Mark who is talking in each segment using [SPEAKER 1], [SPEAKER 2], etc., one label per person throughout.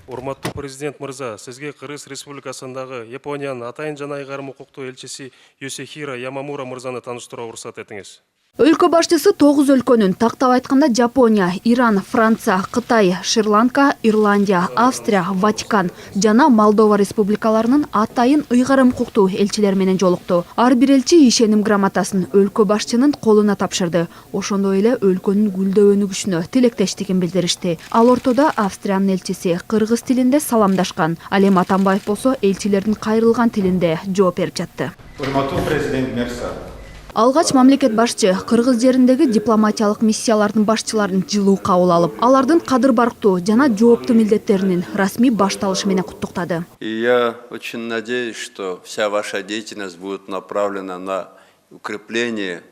[SPEAKER 1] Урматтуу президент мырза, сизге Кыргыз Республикасындагы Япониянын атайын жана айгарым укуктуу элчиси Йосихиро Ямамура мырзаны тааныштырууга уруксат этиңиз.
[SPEAKER 2] Өлкө башчысы 9 өлкөнүн, тактап айтканда Жапония, Иран, Франция, Кытай, Шри-Ланка, Ирландия, Австрия, Ватикан жана Молдова республикаларынын атайын ыйгарым укуктуу элчилери менен жолукту. Ар бир элчи ишеним грамотасын өлкө башчынын колуна тапшырды. Ошондой эле өлкөнүн гүлдөө өнүгүшүнө тилектештигин билдиришти. Ал ортодо Австриянын элчиси кыргыз тилинде саламдашкан. Ал эми Атамбаев болсо элчилердин кайрылган тилинде жооп берип жатты.
[SPEAKER 3] Урматтуу президент мырза.
[SPEAKER 2] Алгач мамлекет башчы кыргыз жериндеги дипломатиялык миссиялардын башчыларын жылуу кабыл алып, алардын кадыр барктуу жана жооптуу милдеттеринин расмий башталышы менен куттуктады.
[SPEAKER 4] Я очень надеюсь, что вся ваша деятельность будет направлена на укрепление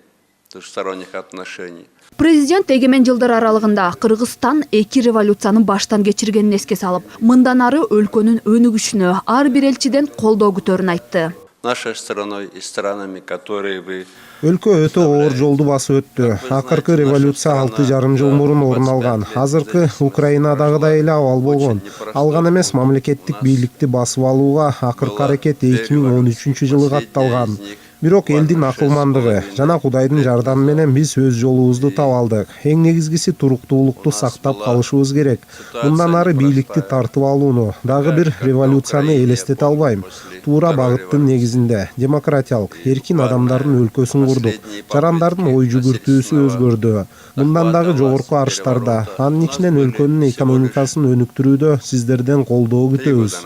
[SPEAKER 4] двусторонних отношений.
[SPEAKER 2] Президент эгемен жылдар аралыгында Кыргызстан 2 революцияны баштан кечиргенин эске салып, мындан ары өлкөнүн өнүгүшүнө ар бир элчиден колдоо күтөрүн айтты.
[SPEAKER 4] Нашей страной и странами, которые вы...
[SPEAKER 5] Өлкө өтө оор жолду басып өттү. Акыркы революция 6,5 жыл мурун орун алган. Азыркы Украинадагыдай эле абал болгон. Алган эмес, мамлекеттик бийликти басып алууга акыркы аракет 2013 жылы катталган. Бирок элдин акылмандыгы жана Кудайдын жардамы менен биз өз жолубузду таап алдык. Эң негизгиси туруктуулукту сактап калышыбыз керек. Мындан ары бийликти тартып алууну, дагы бир революцияны элестете албайм. Туура багыттын негизинде демократиялык, эркин адамдардын өлкөсүн курдук. Жарандардын ой жүгүртүүсү өзгөрдү. Мындан дагы жогорку арыштарда, анын ичинен өлкөнүн экономикасын өнүктүрүүдө сиздерден колдоо күтөбүз.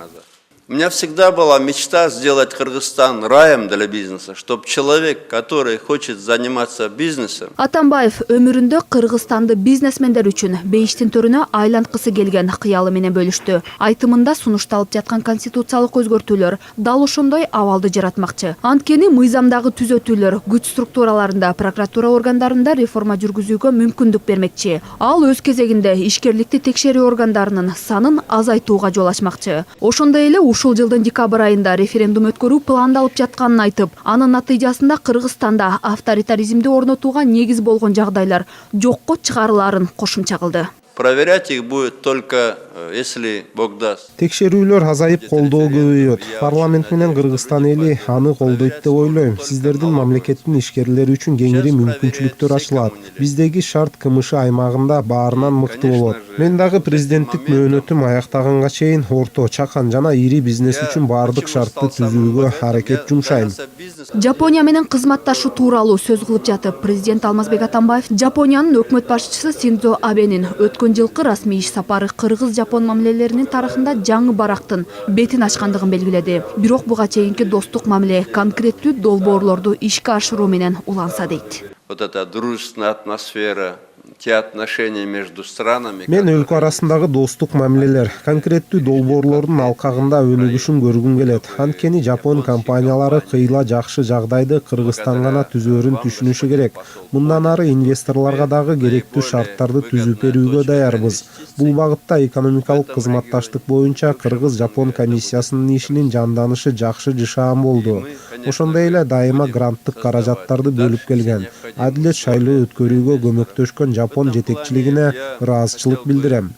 [SPEAKER 4] У меня всегда была мечта сделать Кыргызстан раем для бизнеса, чтобы человек, который хочет заниматься бизнесом...
[SPEAKER 2] Атамбаев өмүрүндө Кыргызстанды бизнесмендер үчүн бейиштин төрүнө айланткысы келген кыялы менен бөлүштү. Айтымында сунушталып жаткан конституциялык өзгөртүүлөр дал ошондой абалды жаратмакчы. Анткени мыйзамдагы түзөтүүлөр күч структураларында, прокуратура органдарында реформа жүргүзүүгө мүмкүндүк бермекчи. Ал өз кезегинде ишкерликти текшерүү органдарынын санын азайтууга жол ачмакчы. Ошондой эле ушул жылдын декабрь айында референдум өткөрүү пландалып жатканын айтып, анын натыйжасында Кыргызстанда авторитаризмди орнотууга негиз болгон жагдайлар жокко чыгарыларын кошумча кылды.
[SPEAKER 4] Проверять их будет только, если Бог даст.
[SPEAKER 5] Текшерүүлөр азайып, колдоо көбөйөт. Парламент менен Кыргызстан эли аны колдойт деп ойлойм. Сиздердин мамлекеттин ишкерлери үчүн кеңири мүмкүнчүлүктөр ачылат. Биздеги шарт КМШ аймагында баарынан мыкты болот. Мен дагы президенттик мөөнөтүм аяктаганга чейин орто, чакан жана ири бизнес үчүн баардык шартты түзүүгө аракет жумшайм.
[SPEAKER 2] Жапония менен кызматташуу тууралуу сөз кылып жатып, президент Алмазбек Атамбаев Жапониянын өкмөт башчысы Синдзо Абенин өткөн жылкы расмий иш сапары Кыргыз-Жапон мамилелеринин тарыхында жаңы барактын бетин ачкандыгын белгиледи. Бирок буга чейинки достук мамиле конкреттүү долбоорлорду ишке ашыруу менен уланса дейт.
[SPEAKER 4] Вот эта дружественная атмосфера, те отношения между странами...
[SPEAKER 5] Мен өлкө арасындагы достук мамилелер, конкреттүү долбоорлордун алкагында өнүгүшүн көргүм келет. Анткени Жапон компаниялары кыйла жакшы жагдайды Кыргызстан гана түзөөрүн түшүнүшү керек. Мындан ары инвесторлорго дагы керектүү шарттарды түзүп берүүгө даярбыз. Бул багытта экономикалык кызматташтык боюнча Кыргыз-Жапон комиссиясынын ишинин жанданышы жакшы жышаан болду. Ошондой эле дайыма гранттык каражаттарды бөлүп келген. Адилет шайлоо өткөрүүгө көмөктөшкөн Жапон жетекчилигине ыраазычылык билдирем.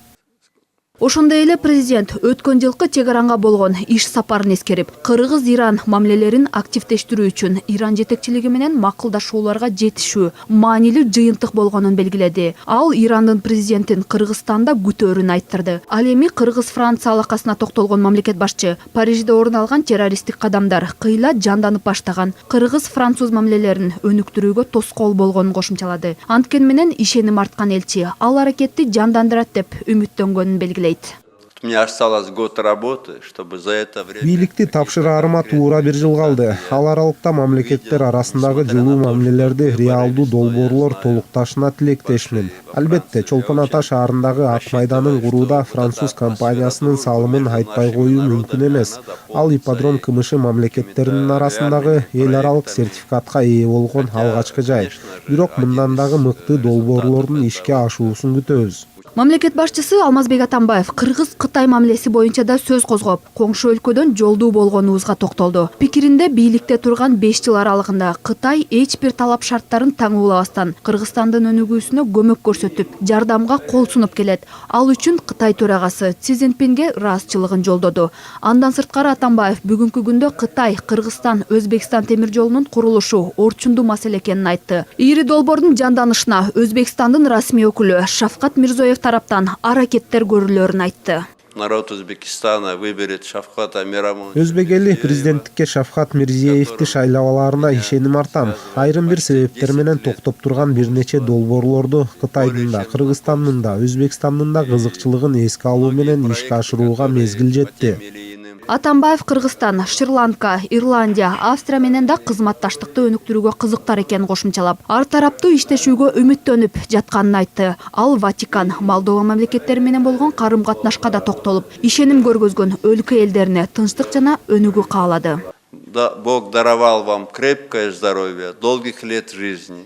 [SPEAKER 2] Ошондой эле президент өткөн жылкы чегаранга болгон иш сапарын эскерип, Кыргыз-Иран мамилелерин активдештирүү үчүн Иран жетекчилиги менен макулдашууларга жетишүү маанилүү жыйынтык болгонун белгиледи. Ал Ирандын президентин Кыргызстанда күтөөрүн айттырды. Ал эми Кыргыз-Франция алакасына токтолгон мамлекет башчы Парижде орун алган террористтик кадамдар кыйла жанданып баштаган Кыргыз-Француз мамилелерин өнүктүрүүгө тоскоол болгонун кошумчалады. Анткени менен ишеним арткан элчи ал аракетти жандандырат деп үмүттөнгөнүн белгиледи.
[SPEAKER 4] У меня осталось год работы, чтобы за это время...
[SPEAKER 5] Бийликти тапшыраарыма туура 1 жыл калды. Ал аралыкта мамлекеттер арасындагы жылуу мамилелерди реалдуу долбоорлор толукташына тилектешмин. Албетте, Чолпон Ата шаарындагы Ак майданын курууда француз компаниясынын салымын айтпай коюу мүмкүн эмес. Ал ипподром КМШ мамлекеттеринин арасындагы эл аралык сертификатка ээ болгон алгачкы жай. Бирок мындан дагы мыкты долбоорлордун ишке ашуусун күтөбүз.
[SPEAKER 2] Мамлекет башчысы Алмазбек Атамбаев Кыргыз-Кытай мамилеси боюнча да сөз козгоп, коңшу өлкөдөн жолдуу болгонубузга токтолду. Пикиринде бийликте турган 5 жыл аралыгында Кытай эч бир талап шарттарын таңуулабастан Кыргызстандын өнүгүүсүнө көмөк көрсөтүп, жардамга кол сунуп келет. Ал үчүн Кытай төрагасы Си Цзиньпинге ыраазычылыгын жолдоду. Андан сырткары Атамбаев бүгүнкү күндө Кытай, Кыргызстан, Өзбекстан темир жолунун курулушу орчундуу маселе экенин айтты. Ири долбоордун жанданышына Өзбекстандын расмий өкүлү Шавкат Мирзоев тараптан аракеттер көрүлөрүн айтты.
[SPEAKER 4] Народ Узбекистана выберет Шавката Мирамовича.
[SPEAKER 5] Өзбек эли президенттикке Шавкат Мирзиевди шайлабаларына ишеним артам. Айрым бир себептер менен токтоп турган бир нече долбоорлорду Кытайдын да, Кыргызстандын да, Өзбекстандын да кызыкчылыгын эске алуу менен ишке ашырууга мезгил жетти. Атамбаев Кыргызстан, Шри-Ланка, Ирландия, Австрия менен да кызматташтыкты өнүктүрүүгө кызыктар экенин кошумчалап, ар тараптуу иштешүүгө үмүттөнүп жатканын айтты. Ал Ватикан, Молдова мамлекеттери менен болгон карым-катнашка да токтолуп, ишеним көргөзгөн өлкө элдерине тынчтык жана өнүгүү каалады.
[SPEAKER 4] Бог даровал вам крепкое здоровье, долгих лет жизни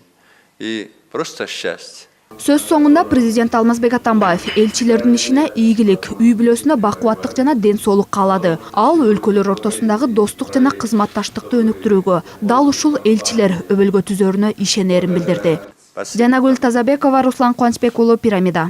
[SPEAKER 4] и просто счастье.
[SPEAKER 2] Сөз соңунда президент Алмазбек Атамбаев элчилердин ишине ийгилик, үй бүлөсүнө бакубаттык жана ден соолук каалады. Ал өлкөлөр ортосундагы достук жана кызматташтыкты өнүктүрүүгө, дал ушул элчилер өбөлгө түзөрүнө ишенерин билдирди. Жанагүл Тазабекова, Руслан Кубанычбек уулу, Пирамида.